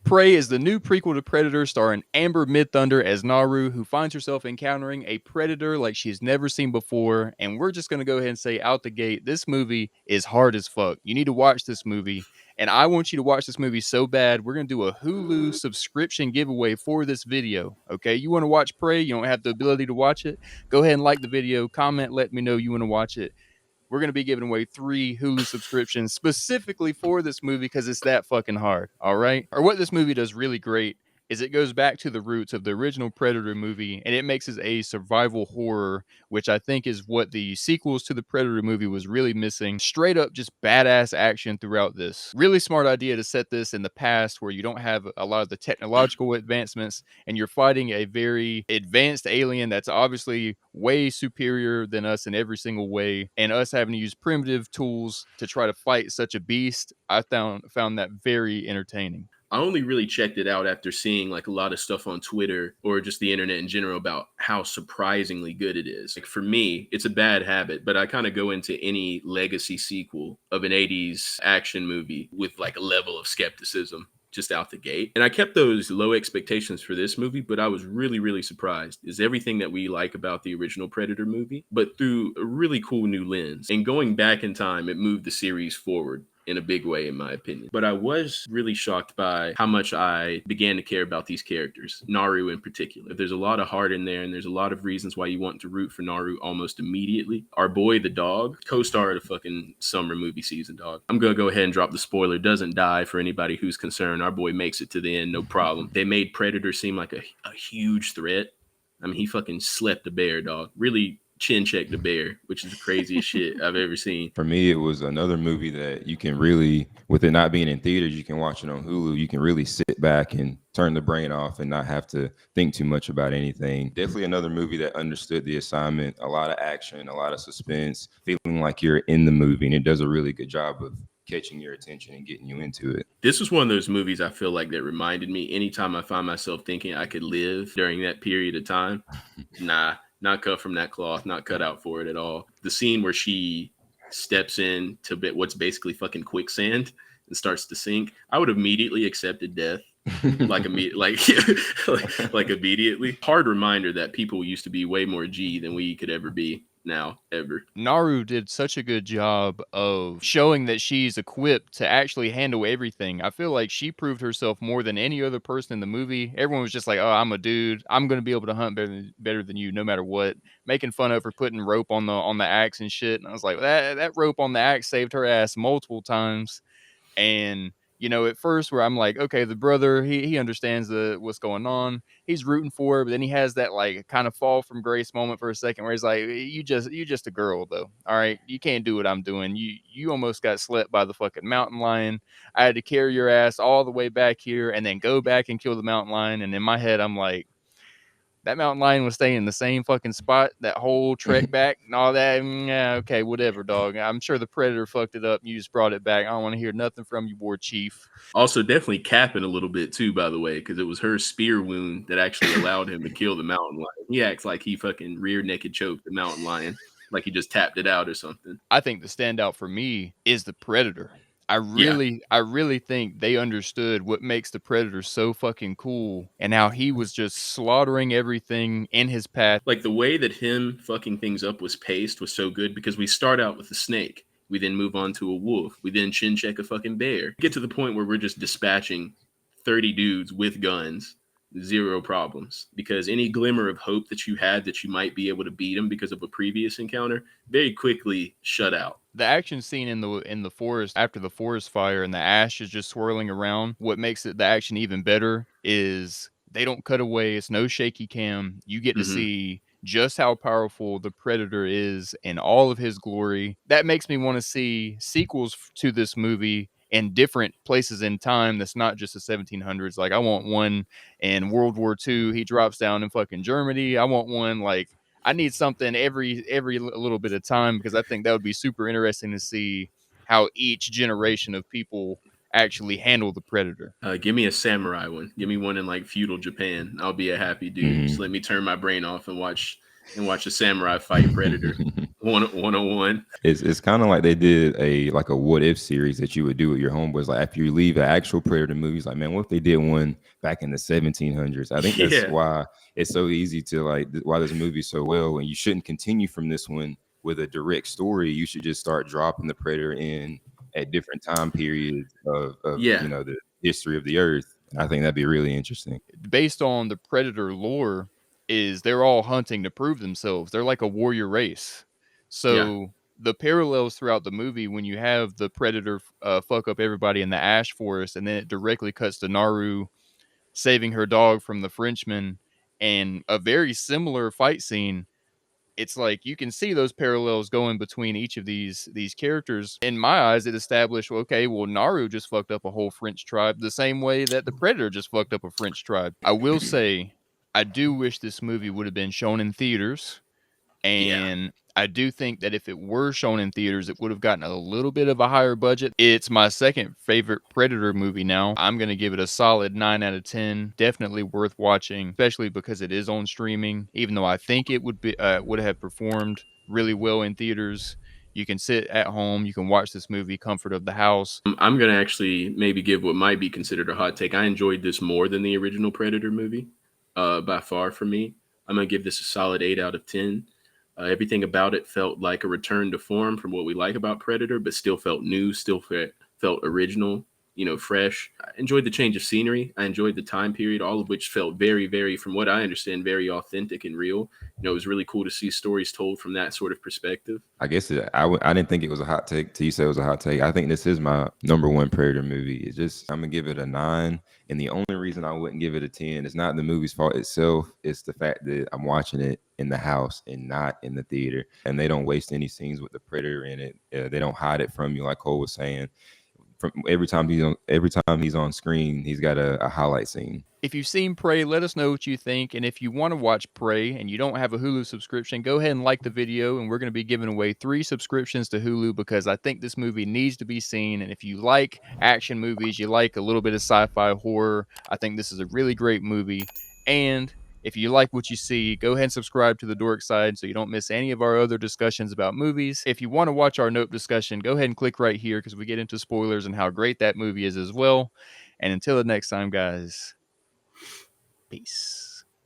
Prey is the new prequel to Predator starring Amber Midthunder as Naru, who finds herself encountering a predator like she's never seen before. And we're just going to go ahead and say out the gate, this movie is hard as fuck. You need to watch this movie. And I want you to watch this movie so bad. We're going to do a Hulu subscription giveaway for this video. Okay. You want to watch Prey? You don't have the ability to watch it. Go ahead and like the video, comment, let me know you want to watch it. We're going to be giving away 3 Hulu subscriptions specifically for this movie because it's that fucking hard. All right. Or what this movie does really great is it goes back to the roots of the original Predator movie and it makes it a survival horror, which I think is what the sequels to the Predator movie was really missing. Straight up just badass action throughout this. Really smart idea to set this in the past where you don't have a lot of the technological advancements and you're fighting a very advanced alien that's obviously way superior than us in every single way, and us having to use primitive tools to try to fight such a beast. I found that very entertaining. I only really checked it out after seeing like a lot of stuff on Twitter or just the internet in general about how surprisingly good it is. Like for me, it's a bad habit, but I kind of go into any legacy sequel of an 80s action movie with like a level of skepticism just out the gate. And I kept those low expectations for this movie, but I was really, really surprised. Is everything that we like about the original Predator movie, but through a really cool new lens. And going back in time, it moved the series forward in a big way, in my opinion. But I was really shocked by how much I began to care about these characters, Naru in particular. There's a lot of heart in there, and there's a lot of reasons why you want to root for Naru almost immediately. Our boy, the dog, co-star of the fucking summer movie season, dog. I'm gonna go ahead and drop the spoiler. Doesn't die for anybody who's concerned. Our boy makes it to the end, no problem. They made Predator seem like a huge threat. I mean, he fucking slept a bear, dog. Really chin check the bear, which is the craziest shit I've ever seen. For me, it was another movie that you can really, with it not being in theaters, you can watch it on Hulu. You can really sit back and turn the brain off and not have to think too much about anything. Definitely another movie that understood the assignment, a lot of action, a lot of suspense, feeling like you're in the movie. And it does a really good job of catching your attention and getting you into it. This was one of those movies I feel like that reminded me anytime I find myself thinking I could live during that period of time. Nah. Not cut from that cloth, not cut out for it at all. The scene where she steps in to what's basically fucking quicksand and starts to sink, I would have immediately accepted death. like immediately. Hard reminder that people used to be way more G than we could ever be now, ever. Naru did such a good job of showing that she's equipped to actually handle everything. I feel like she proved herself more than any other person in the movie. Everyone was just like, oh, I'm a dude. I'm going to be able to hunt better than you no matter what. Making fun of her putting rope on the axe and shit. And I was like, that rope on the axe saved her ass multiple times. And you know, at first where I'm like, okay, the brother, he understands what's going on. He's rooting for her, but then he has that like kind of fall from grace moment for a second where he's like, you just a girl though. All right. You can't do what I'm doing. You almost got slept by the fucking mountain lion. I had to carry your ass all the way back here and then go back and kill the mountain lion. And in my head, I'm like, that mountain lion was staying in the same fucking spot that whole trek back and all that. Yeah, okay, whatever, dog. I'm sure the predator fucked it up and you just brought it back. I don't want to hear nothing from you, war chief. Also, definitely capping a little bit too, by the way, because it was her spear wound that actually allowed him to kill the mountain lion. He acts like he fucking rear naked choked the mountain lion, like he just tapped it out or something. I think the standout for me is the predator. I really think they understood what makes the Predator so fucking cool and how he was just slaughtering everything in his path. Like the way that him fucking things up was paced was so good because we start out with a snake. We then move on to a wolf. We then chin check a fucking bear. Get to the point where we're just dispatching 30 dudes with guns. Zero problems, because any glimmer of hope that you had that you might be able to beat him because of a previous encounter very quickly shut out. The action scene in the forest after the forest fire and the ash is just swirling around. What makes the action even better is they don't cut away. It's no shaky cam. You get to see just how powerful the Predator is in all of his glory. That makes me want to see sequels to this movie in different places in time that's not just the 1700s. Like I want one in World War II. He drops down in fucking Germany. I want one like I need something every little bit of time because I think that would be super interesting to see how each generation of people actually handle the Predator. Give me a samurai one. Give me one in like feudal Japan. I'll be a happy dude. Just let me turn my brain off and watch a samurai fight Predator. 101. It's kind of like they did a what if series that you would do with your homeboys. Like after you leave an actual Predator movie, it's like, man, what if they did one back in the 1700s? I think that's Yeah. why it's so easy to why this movie so well, and you shouldn't continue from this one with a direct story. You should just start dropping the Predator in at different time periods of Yeah. the history of the Earth. And I think that'd be really interesting. Based on the Predator lore, is they're all hunting to prove themselves. They're like a warrior race. Yeah. So the parallels throughout the movie, when you have the Predator fuck up everybody in the ash forest, and then it directly cuts to Naru saving her dog from the Frenchman, and a very similar fight scene. It's like you can see those parallels going between each of these characters. In my eyes, it established, okay, well, Naru just fucked up a whole French tribe the same way that the Predator just fucked up a French tribe. I will say, I do wish this movie would have been shown in theaters, Yeah. and I do think that if it were shown in theaters, it would have gotten a little bit of a higher budget. It's my second favorite Predator movie now. I'm going to give it a solid 9 out of 10. Definitely worth watching, especially because it is on streaming. Even though I think it would have performed really well in theaters, you can sit at home, you can watch this movie, comfort of the house. I'm going to actually maybe give what might be considered a hot take. I enjoyed this more than the original Predator movie, by far for me. I'm going to give this a solid 8 out of 10. Everything about it felt like a return to form from what we like about Predator, but still felt new, still felt original, fresh. I enjoyed the change of scenery. I enjoyed the time period, all of which felt very, very, from what I understand, very authentic and real. It was really cool to see stories told from that sort of perspective. I guess I didn't think it was a hot take till you said it was a hot take. I think this is my number one Predator movie. It's just, I'm gonna give it a 9, and the only reason I wouldn't give it a 10 is not the movie's fault itself. It's the fact that I'm watching it in the house and not in the theater, and they don't waste any scenes with the Predator in it. They don't hide it from you, like Cole was saying. From every time he's on screen, he's got a highlight scene. If you've seen Prey, let us know what you think. And if you want to watch Prey and you don't have a Hulu subscription, go ahead and like the video. And we're going to be giving away 3 subscriptions to Hulu because I think this movie needs to be seen. And if you like action movies, you like a little bit of sci-fi horror, I think this is a really great movie. And if you like what you see, go ahead and subscribe to the Dork Side so you don't miss any of our other discussions about movies. If you want to watch our Nope discussion, go ahead and click right here because we get into spoilers and how great that movie is as well. And until the next time, guys, peace.